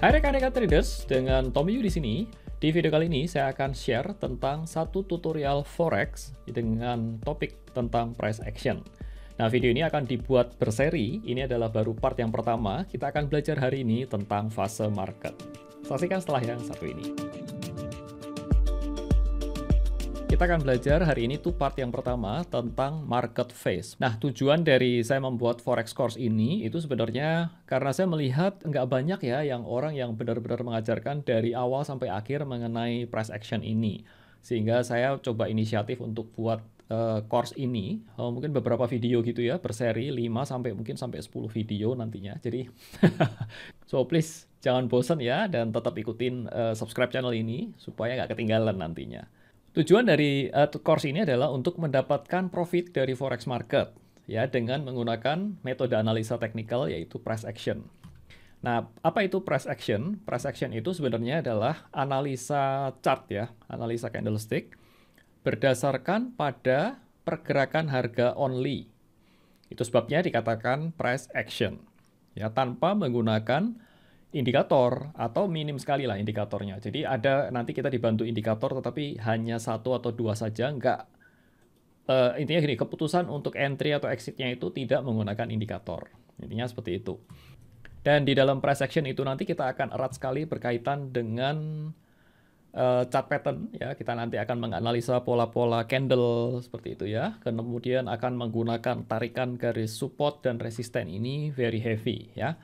Hai rekan-rekan traders, dengan Tommy Yu di sini. Di video kali ini saya akan share tentang satu tutorial forex dengan topik tentang price action. Nah, video ini akan dibuat berseri. Ini adalah baru part yang pertama. Kita akan belajar hari ini tentang fase market. Saksikan setelah yang satu ini. Kita akan belajar hari ini tuh part yang pertama tentang market phase. Nah, tujuan dari saya membuat forex course ini itu sebenarnya karena saya melihat nggak banyak ya orang yang benar-benar mengajarkan dari awal sampai akhir mengenai price action ini. Sehingga saya coba inisiatif untuk buat course ini, mungkin beberapa video gitu ya, berseri 5 sampai mungkin sampai 10 video nantinya. Jadi so please jangan bosan ya dan tetap ikutin subscribe channel ini supaya nggak ketinggalan nantinya. Tujuan dari course ini adalah untuk mendapatkan profit dari forex market ya dengan menggunakan metode analisa teknikal yaitu price action. Nah, apa itu price action? Price action itu sebenarnya adalah analisa chart ya, analisa candlestick berdasarkan pada pergerakan harga only. Itu sebabnya dikatakan price action. Ya, tanpa menggunakan indikator atau minim sekali lah indikatornya. Jadi ada nanti kita dibantu indikator tetapi hanya satu atau dua saja, intinya gini, keputusan untuk entry atau exitnya itu tidak menggunakan indikator. Intinya seperti itu. Dan di dalam price action itu nanti kita akan erat sekali berkaitan dengan chart pattern ya. Kita nanti akan menganalisa pola-pola candle seperti itu ya. Kemudian akan menggunakan tarikan garis support dan resisten ini very heavy ya.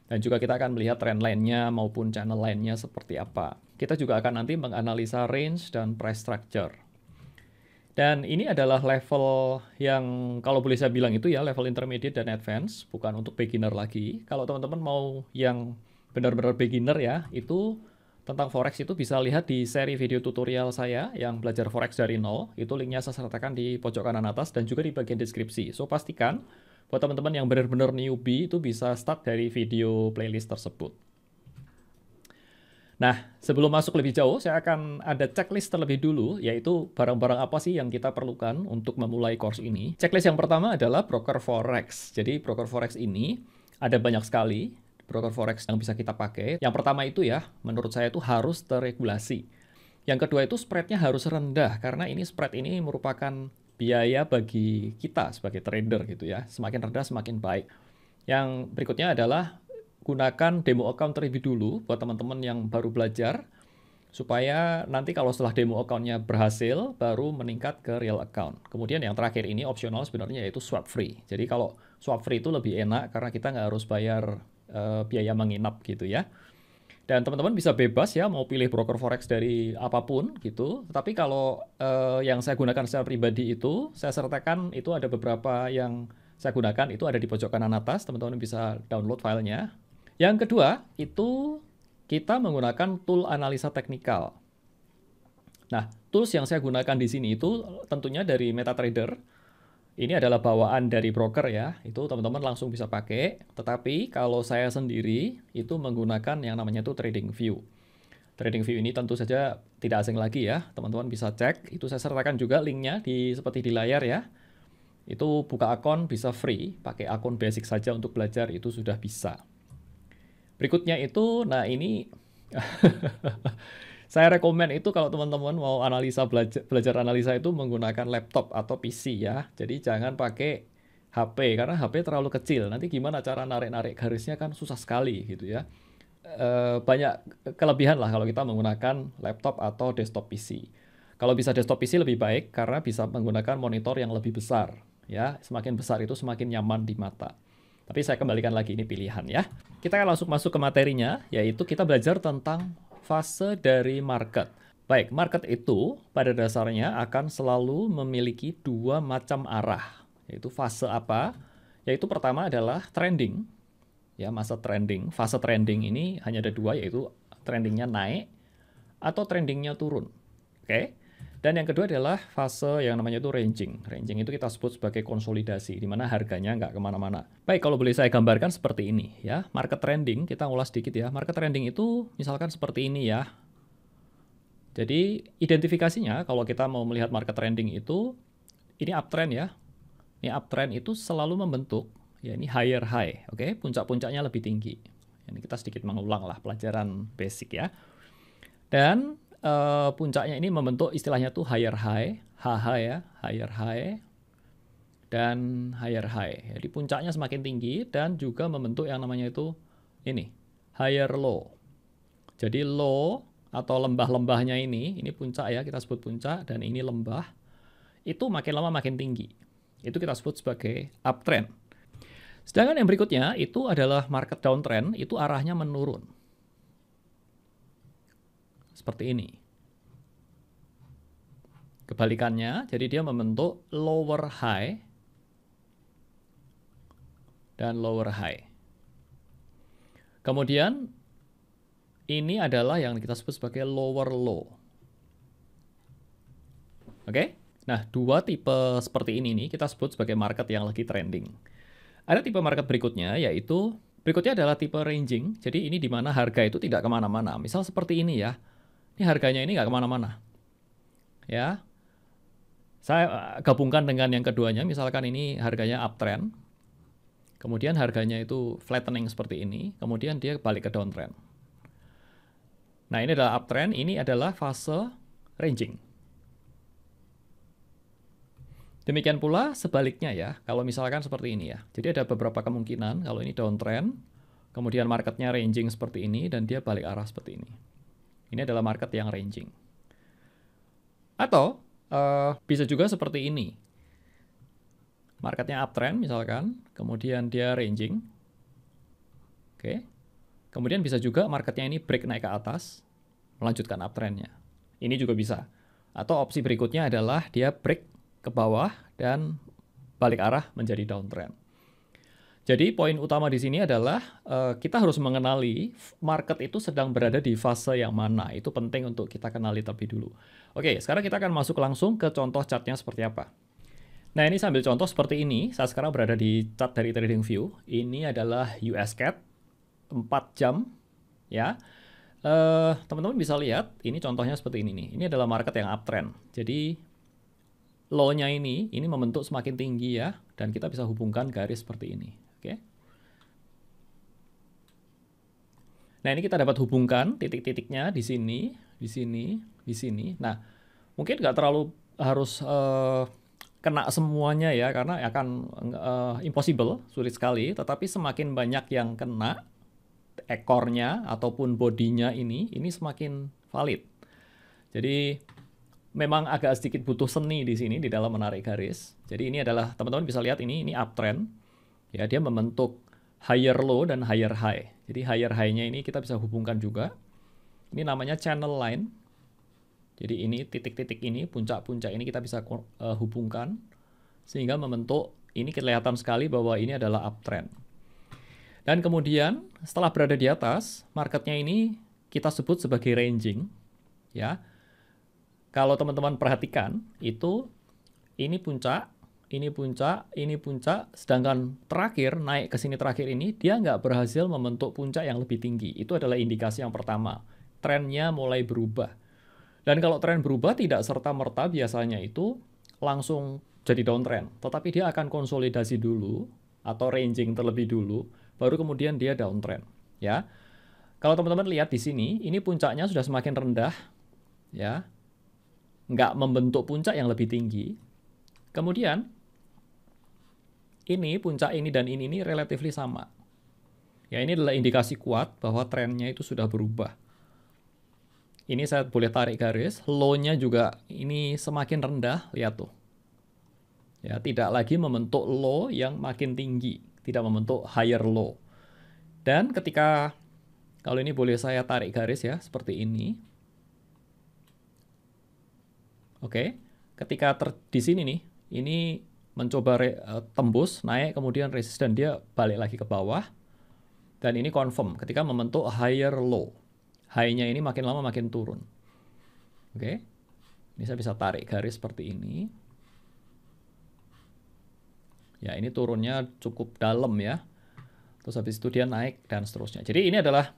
Dan juga kita akan melihat trend line-nya maupun channel line-nya seperti apa. Kita juga akan nanti menganalisa range dan price structure. Dan ini adalah level yang kalau boleh saya bilang itu ya level intermediate dan advance, bukan untuk beginner lagi. Kalau teman-teman mau yang benar-benar beginner ya, itu tentang forex itu bisa lihat di seri video tutorial saya yang belajar forex dari nol. Itu linknya saya sertakan di pojok kanan atas dan juga di bagian deskripsi. So pastikan buat teman-teman yang benar-benar newbie itu bisa start dari video playlist tersebut. Nah, sebelum masuk lebih jauh, saya akan ada checklist terlebih dulu, yaitu barang-barang apa sih yang kita perlukan untuk memulai course ini. Checklist yang pertama adalah broker forex. Jadi broker forex ini ada banyak sekali broker forex yang bisa kita pakai. Yang pertama itu ya, menurut saya itu harus terregulasi. Yang kedua itu spreadnya harus rendah, karena ini spread ini merupakan biaya bagi kita sebagai trader gitu ya. Semakin rendah semakin baik. Yang berikutnya adalah gunakan demo account terlebih dulu buat teman-teman yang baru belajar supaya nanti kalau setelah demo account-nya berhasil baru meningkat ke real account. Kemudian yang terakhir ini opsional sebenarnya yaitu swap free. Jadi kalau swap free itu lebih enak karena kita nggak harus bayar biaya menginap gitu ya. Dan teman-teman bisa bebas ya mau pilih broker forex dari apapun gitu. Tapi kalau yang saya gunakan secara pribadi itu, saya sertakan itu ada beberapa yang saya gunakan, itu ada di pojok kanan atas, teman-teman bisa download filenya. Yang kedua, itu kita menggunakan tool analisa teknikal. Nah, tools yang saya gunakan di sini itu tentunya dari MetaTrader. Ini adalah bawaan dari broker ya, itu teman-teman langsung bisa pakai. Tetapi kalau saya sendiri itu menggunakan yang namanya itu TradingView. TradingView ini tentu saja tidak asing lagi ya, teman-teman bisa cek. Itu saya sertakan juga linknya seperti di layar ya. Itu buka akun bisa free, pakai akun basic saja untuk belajar itu sudah bisa. Berikutnya itu, nah ini saya rekomen itu kalau teman-teman mau belajar analisa itu menggunakan laptop atau PC ya. Jadi jangan pakai HP karena HP terlalu kecil. Nanti gimana cara narik-narik garisnya kan susah sekali gitu ya. Banyak kelebihan lah kalau kita menggunakan laptop atau desktop PC. Kalau bisa desktop PC lebih baik karena bisa menggunakan monitor yang lebih besar ya. Semakin besar itu semakin nyaman di mata. Tapi saya kembalikan lagi ini pilihan ya. Kita akan langsung masuk ke materinya, yaitu kita belajar tentang fase dari market. Baik, market itu pada dasarnya akan selalu memiliki dua macam arah. Yaitu fase apa? Yaitu pertama adalah trending. Ya, masa trending. Fase trending ini hanya ada dua, yaitu trendingnya naik atau trendingnya turun. Oke? Dan yang kedua adalah fase yang namanya itu ranging. Ranging itu kita sebut sebagai konsolidasi, di mana harganya nggak kemana-mana. Baik, kalau boleh saya gambarkan seperti ini ya. Market trending, kita ulas sedikit ya. Market trending itu misalkan seperti ini ya. Jadi identifikasinya kalau kita mau melihat market trending itu, ini uptrend ya. Ini uptrend itu selalu membentuk, ya ini higher high, oke? Puncak-puncaknya lebih tinggi. Ini kita sedikit mengulang lah pelajaran basic ya. Dan puncaknya ini membentuk istilahnya tuh higher high, HH ya, higher high dan higher high. Jadi puncaknya semakin tinggi dan juga membentuk yang namanya itu ini, higher low. Jadi low atau lembah-lembahnya ini puncak ya, kita sebut puncak, dan ini lembah. Itu makin lama makin tinggi. Itu kita sebut sebagai uptrend. Sedangkan yang berikutnya itu adalah market downtrend, itu arahnya menurun. Seperti ini. Kebalikannya, jadi dia membentuk lower high dan lower high. Kemudian ini adalah yang kita sebut sebagai lower low. Oke? Nah, dua tipe seperti ini nih kita sebut sebagai market yang lagi trending. Ada tipe market berikutnya, yaitu berikutnya adalah tipe ranging. Jadi ini di mana harga itu tidak kemana-mana. Misal seperti ini ya. Ini harganya ini nggak kemana-mana. Ya. Saya gabungkan dengan yang keduanya. Misalkan ini harganya uptrend. Kemudian harganya itu flattening seperti ini. Kemudian dia balik ke downtrend. Nah, ini adalah uptrend. Ini adalah fase ranging. Demikian pula sebaliknya ya, kalau misalkan seperti ini ya. Jadi ada beberapa kemungkinan kalau ini downtrend, kemudian marketnya ranging seperti ini, dan dia balik arah seperti ini. Ini adalah market yang ranging. Atau bisa juga seperti ini. Marketnya uptrend misalkan, kemudian dia ranging. Oke. Kemudian bisa juga marketnya ini break naik ke atas, melanjutkan uptrendnya. Ini juga bisa. Atau opsi berikutnya adalah dia break ke bawah dan balik arah menjadi downtrend. Jadi poin utama di sini adalah kita harus mengenali market itu sedang berada di fase yang mana. Itu penting untuk kita kenali terlebih dulu. Oke, sekarang kita akan masuk langsung ke contoh chartnya seperti apa. Nah, ini sambil contoh seperti ini. Saya sekarang berada di chart dari TradingView. Ini adalah US CAD 4 jam ya. Teman-teman bisa lihat, ini contohnya seperti ini nih. Ini adalah market yang uptrend. Jadi low-nya ini membentuk semakin tinggi ya, dan kita bisa hubungkan garis seperti ini. Oke. Nah, ini kita dapat hubungkan titik-titiknya di sini, di sini, di sini. Nah, mungkin nggak terlalu harus kena semuanya ya, karena akan impossible, sulit sekali. Tetapi semakin banyak yang kena ekornya ataupun bodinya ini semakin valid. Jadi memang agak sedikit butuh seni di sini di dalam menarik garis. Jadi ini adalah, teman-teman bisa lihat ini uptrend. Ya, dia membentuk higher low dan higher high. Jadi higher high-nya ini kita bisa hubungkan juga. Ini namanya channel line. Jadi ini titik-titik ini, puncak-puncak ini kita bisa hubungkan sehingga membentuk, ini kelihatan sekali bahwa ini adalah uptrend. Dan kemudian setelah berada di atas, marketnya ini kita sebut sebagai ranging. Ya. Kalau teman-teman perhatikan, itu ini puncak, ini puncak, ini puncak, sedangkan terakhir, naik ke sini terakhir ini, dia nggak berhasil membentuk puncak yang lebih tinggi. Itu adalah indikasi yang pertama. Trennya mulai berubah. Dan kalau tren berubah, tidak serta-merta biasanya itu langsung jadi downtrend. Tetapi dia akan konsolidasi dulu, atau ranging terlebih dulu, baru kemudian dia downtrend. Ya. Kalau teman-teman lihat di sini, ini puncaknya sudah semakin rendah, ya. Nggak membentuk puncak yang lebih tinggi. Kemudian, ini puncak ini dan ini relatively sama. Ya, ini adalah indikasi kuat bahwa trennya itu sudah berubah. Ini saya boleh tarik garis, low-nya juga ini semakin rendah, lihat tuh. Ya, tidak lagi membentuk low yang makin tinggi, tidak membentuk higher low. Dan ketika, kalau ini boleh saya tarik garis ya, seperti ini. Oke, ketika di sini nih, ini mencoba tembus, naik, kemudian resisten, dia balik lagi ke bawah. Dan ini confirm, ketika membentuk higher low. High-nya ini makin lama makin turun. Oke, ini saya bisa tarik garis seperti ini. Ya, ini turunnya cukup dalam ya. Terus habis itu dia naik, dan seterusnya. Jadi ini adalah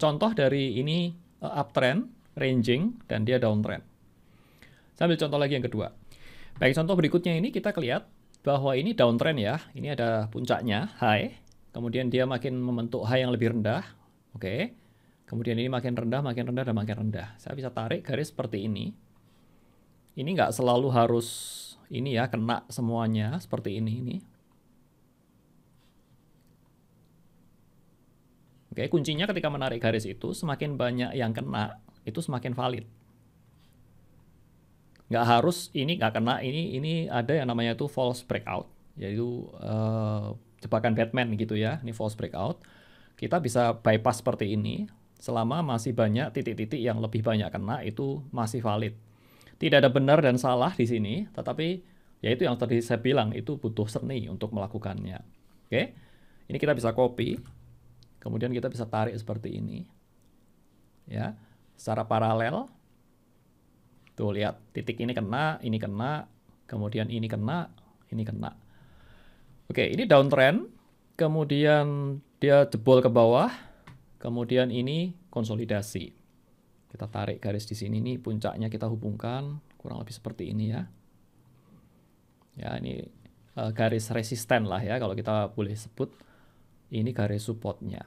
contoh dari ini uptrend, ranging, dan dia downtrend. Saya ambil contoh lagi yang kedua. Baik, contoh berikutnya ini kita lihat bahwa ini downtrend ya. Ini ada puncaknya, high. kemudian dia makin membentuk high yang lebih rendah. Oke. Kemudian ini makin rendah, dan makin rendah. Saya bisa tarik garis seperti ini. Ini nggak selalu harus ini ya, kena semuanya seperti ini. Oke, kuncinya ketika menarik garis itu, semakin banyak yang kena, itu semakin valid. Nggak harus ini nggak kena, ini ada yang namanya itu false breakout, yaitu jebakan Batman gitu ya. Ini false breakout. Kita bisa bypass seperti ini. Selama masih banyak titik-titik yang lebih banyak kena, itu masih valid. Tidak ada benar dan salah di sini, tetapi ya itu yang tadi saya bilang, itu butuh seni untuk melakukannya. Oke, ini kita bisa copy, kemudian kita bisa tarik seperti ini, ya, secara paralel. Tuh lihat, titik ini kena, kemudian ini kena, ini kena. Oke, ini downtrend, kemudian dia jebol ke bawah. Kemudian ini konsolidasi. Kita tarik garis di sini nih, puncaknya kita hubungkan kurang lebih seperti ini ya. Ya, ini garis resisten lah ya kalau kita boleh sebut. Ini garis supportnya.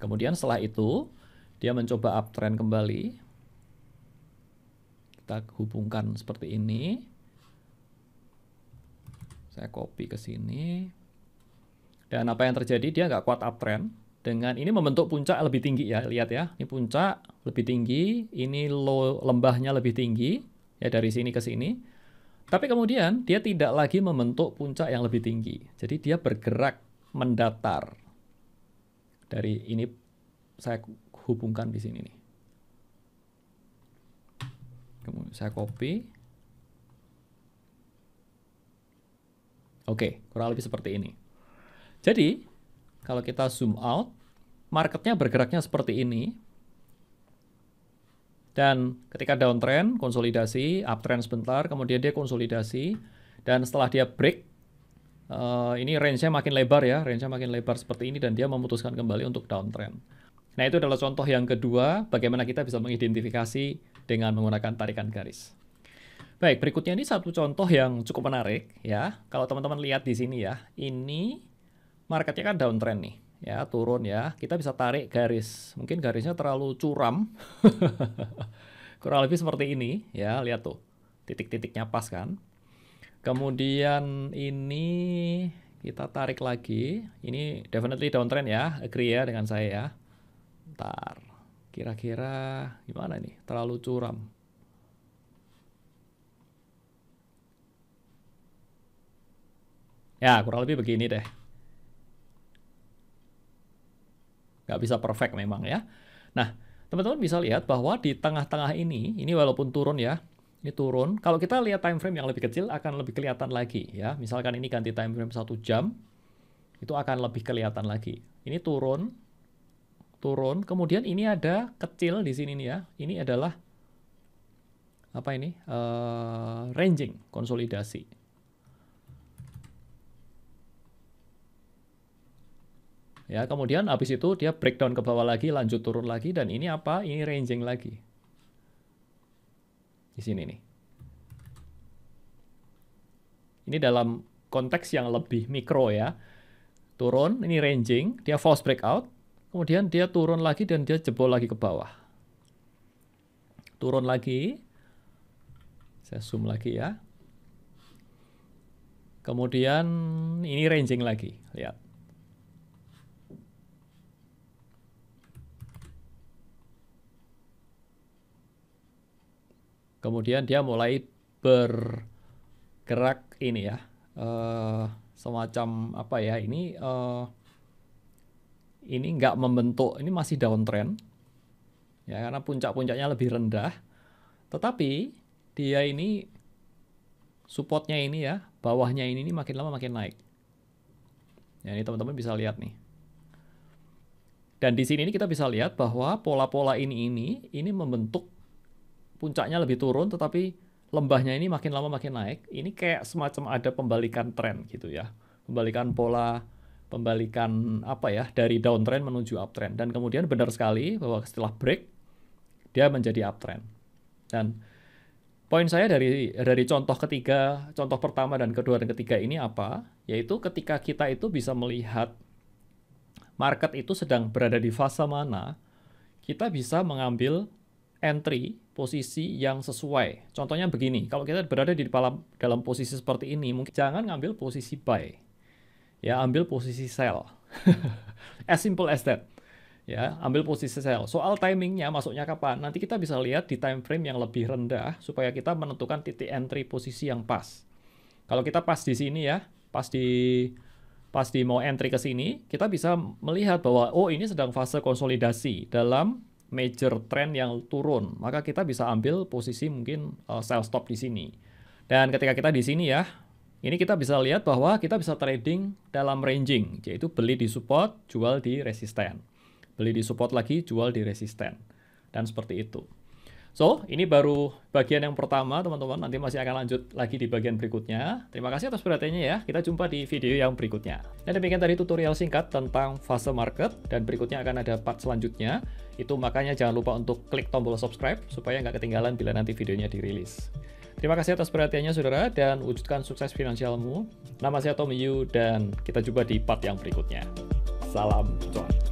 Kemudian setelah itu dia mencoba uptrend kembali. Kita hubungkan seperti ini. Saya copy ke sini. Dan apa yang terjadi, dia nggak kuat uptrend. Dengan ini membentuk puncak lebih tinggi ya, lihat ya. Ini puncak lebih tinggi, ini low lembahnya lebih tinggi ya dari sini ke sini. Tapi kemudian dia tidak lagi membentuk puncak yang lebih tinggi. Jadi dia bergerak mendatar. Dari ini saya hubungkan di sini nih. Kemudian saya copy. Oke, kurang lebih seperti ini. Jadi, kalau kita zoom out, marketnya bergeraknya seperti ini. Dan ketika downtrend, konsolidasi, uptrend sebentar, kemudian dia konsolidasi. Dan setelah dia break, ini range-nya makin lebar ya, range-nya makin lebar seperti ini, dan dia memutuskan kembali untuk downtrend. Nah, itu adalah contoh yang kedua, bagaimana kita bisa mengidentifikasi dengan menggunakan tarikan garis. Baik, berikutnya ini satu contoh yang cukup menarik ya. Kalau teman-teman lihat di sini ya, ini marketnya kan downtrend nih, ya turun ya. Kita bisa tarik garis, mungkin garisnya terlalu curam, kurang lebih seperti ini ya. Lihat tuh, titik-titiknya pas kan. Kemudian ini kita tarik lagi, ini definitely downtrend ya, agree ya dengan saya ya. Ntar, kira-kira gimana nih? Terlalu curam. Ya, kurang lebih begini deh. Nggak bisa perfect memang ya. Nah, teman-teman bisa lihat bahwa di tengah-tengah ini walaupun turun ya, ini turun. Kalau kita lihat time frame yang lebih kecil akan lebih kelihatan lagi ya. Misalkan ini ganti time frame 1 jam, itu akan lebih kelihatan lagi. Ini turun, turun. Kemudian ini ada kecil di sini nih ya. Ini adalah apa ini? Ranging, konsolidasi. Ya, kemudian habis itu dia breakdown ke bawah lagi, lanjut turun lagi, dan ini apa? Ini ranging lagi. Di sini nih. Ini dalam konteks yang lebih mikro ya. Turun, ini ranging, dia false breakout, kemudian dia turun lagi dan dia jebol lagi ke bawah. Turun lagi. Saya zoom lagi ya. Kemudian ini ranging lagi, lihat. Kemudian dia mulai bergerak ini ya, semacam apa ya, ini nggak membentuk, ini masih downtrend ya, karena puncak-puncaknya lebih rendah, tetapi dia ini supportnya ini ya, bawahnya ini makin lama makin naik ya. Ini teman-teman bisa lihat nih, dan di sini kita bisa lihat bahwa pola-pola ini membentuk puncaknya lebih turun, tetapi lembahnya ini makin lama makin naik. Ini kayak semacam ada pembalikan tren gitu ya. Pembalikan pola, pembalikan apa ya, dari downtrend menuju uptrend. Dan kemudian benar sekali bahwa setelah break, dia menjadi uptrend. Dan Poin saya dari contoh pertama dan kedua dan ketiga ini apa? Yaitu ketika kita itu bisa melihat market itu sedang berada di fase mana, kita bisa mengambil entry posisi yang sesuai. Contohnya begini, kalau kita berada dalam posisi seperti ini, mungkin jangan ngambil posisi buy. Ya, ambil posisi sell. As simple as that. Ya, ambil posisi sell. Soal timingnya masuknya kapan? Nanti kita bisa lihat di time frame yang lebih rendah supaya kita menentukan titik entry posisi yang pas. Kalau kita pas di sini ya, pas di mau entry ke sini, kita bisa melihat bahwa oh ini sedang fase konsolidasi dalam major trend yang turun. Maka kita bisa ambil posisi mungkin sell stop di sini. Dan ketika kita di sini ya, ini kita bisa lihat bahwa kita bisa trading dalam ranging, yaitu beli di support, jual di resisten. Beli di support lagi, jual di resisten. Dan seperti itu. So, ini baru bagian yang pertama, teman-teman. Nanti masih akan lanjut lagi di bagian berikutnya. Terima kasih atas perhatiannya ya. Kita jumpa di video yang berikutnya. Dan demikian tadi tutorial singkat tentang fase market. Dan berikutnya akan ada part selanjutnya. Itu makanya jangan lupa untuk klik tombol subscribe supaya nggak ketinggalan bila nanti videonya dirilis. Terima kasih atas perhatiannya, saudara, dan wujudkan sukses finansialmu. Nama saya Tommy Yu, dan kita jumpa di part yang berikutnya. Salam cuan.